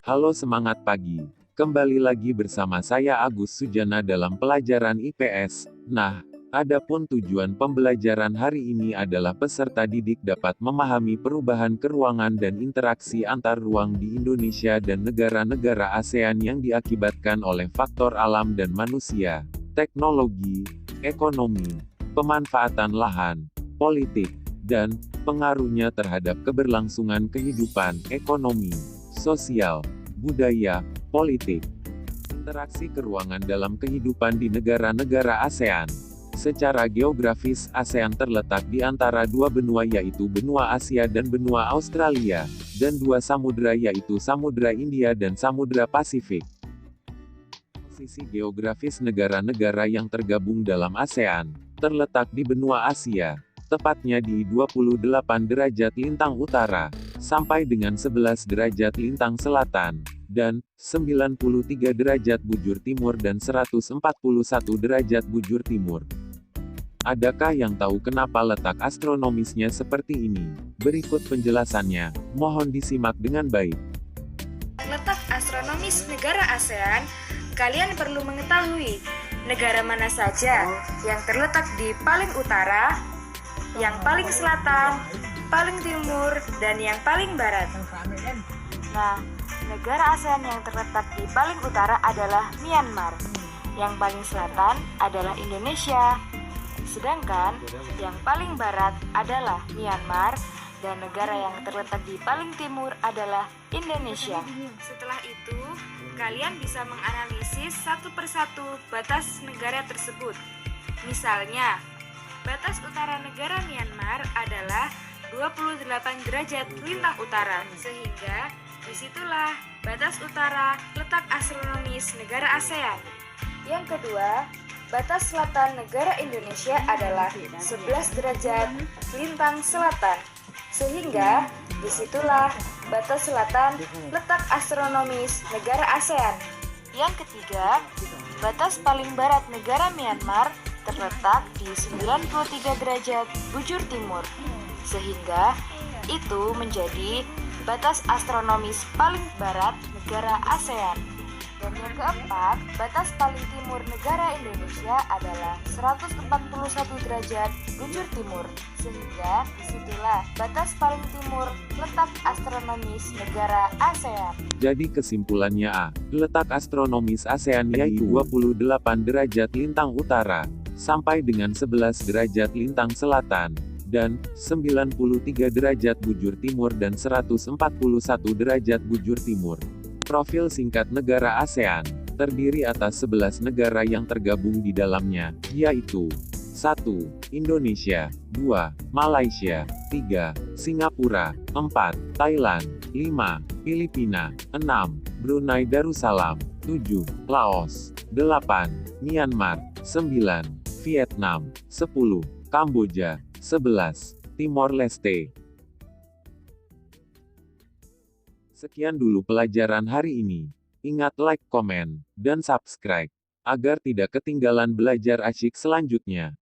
Halo semangat pagi. Kembali lagi bersama saya Agus Sujana dalam pelajaran IPS. Nah, adapun tujuan pembelajaran hari ini adalah peserta didik dapat memahami perubahan keruangan dan interaksi antar ruang di Indonesia dan negara-negara ASEAN yang diakibatkan oleh faktor alam dan manusia, teknologi, ekonomi, pemanfaatan lahan, politik, dan pengaruhnya terhadap keberlangsungan kehidupan, ekonomi, sosial, budaya, politik. Interaksi keruangan dalam kehidupan di negara-negara ASEAN. Secara geografis, ASEAN terletak di antara dua benua yaitu benua Asia dan benua Australia, dan dua samudra yaitu Samudra India dan Samudra Pasifik. Posisi geografis negara-negara yang tergabung dalam ASEAN, terletak di benua Asia, tepatnya di 28 derajat lintang utara, sampai dengan 11 derajat lintang selatan, dan 93 derajat bujur timur dan 141 derajat bujur timur. Adakah yang tahu kenapa letak astronomisnya seperti ini? Berikut penjelasannya, mohon disimak dengan baik. Letak astronomis negara ASEAN, kalian perlu mengetahui negara mana saja yang terletak di paling utara, yang paling selatan, paling timur, dan yang paling barat. Nah, negara ASEAN yang terletak di paling utara adalah Myanmar. Yang paling selatan adalah Indonesia. Sedangkan yang paling barat adalah Myanmar, dan negara yang terletak di paling timur adalah Indonesia. Setelah itu, kalian bisa menganalisis satu persatu batas negara tersebut. Misalnya, batas utara negara Myanmar adalah 28 derajat lintang utara, sehingga disitulah batas utara letak astronomis negara ASEAN. Yang kedua, batas selatan negara Indonesia adalah 11 derajat lintang selatan, sehingga disitulah batas selatan letak astronomis negara ASEAN. Yang ketiga, batas paling barat negara Myanmar terletak di 93 derajat bujur timur, sehingga itu menjadi batas astronomis paling barat negara ASEAN. Dan yang keempat, batas paling timur negara Indonesia adalah 141 derajat bujur timur, sehingga disitulah batas paling timur letak astronomis negara ASEAN. Jadi kesimpulannya A, letak astronomis ASEAN yaitu 28 derajat lintang utara, sampai dengan 11 derajat lintang selatan, dan 93 derajat bujur timur dan 141 derajat bujur timur. Profil singkat negara ASEAN, terdiri atas 11 negara yang tergabung di dalamnya, yaitu 1. Indonesia, 2. Malaysia, 3. Singapura, 4. Thailand, 5. Filipina, 6. Brunei Darussalam, 7. Laos, 8. Myanmar, 9. Vietnam, 10. Kamboja, 11. Timor Leste. Sekian dulu pelajaran hari ini. Ingat like, komen, dan subscribe, agar tidak ketinggalan belajar asyik selanjutnya.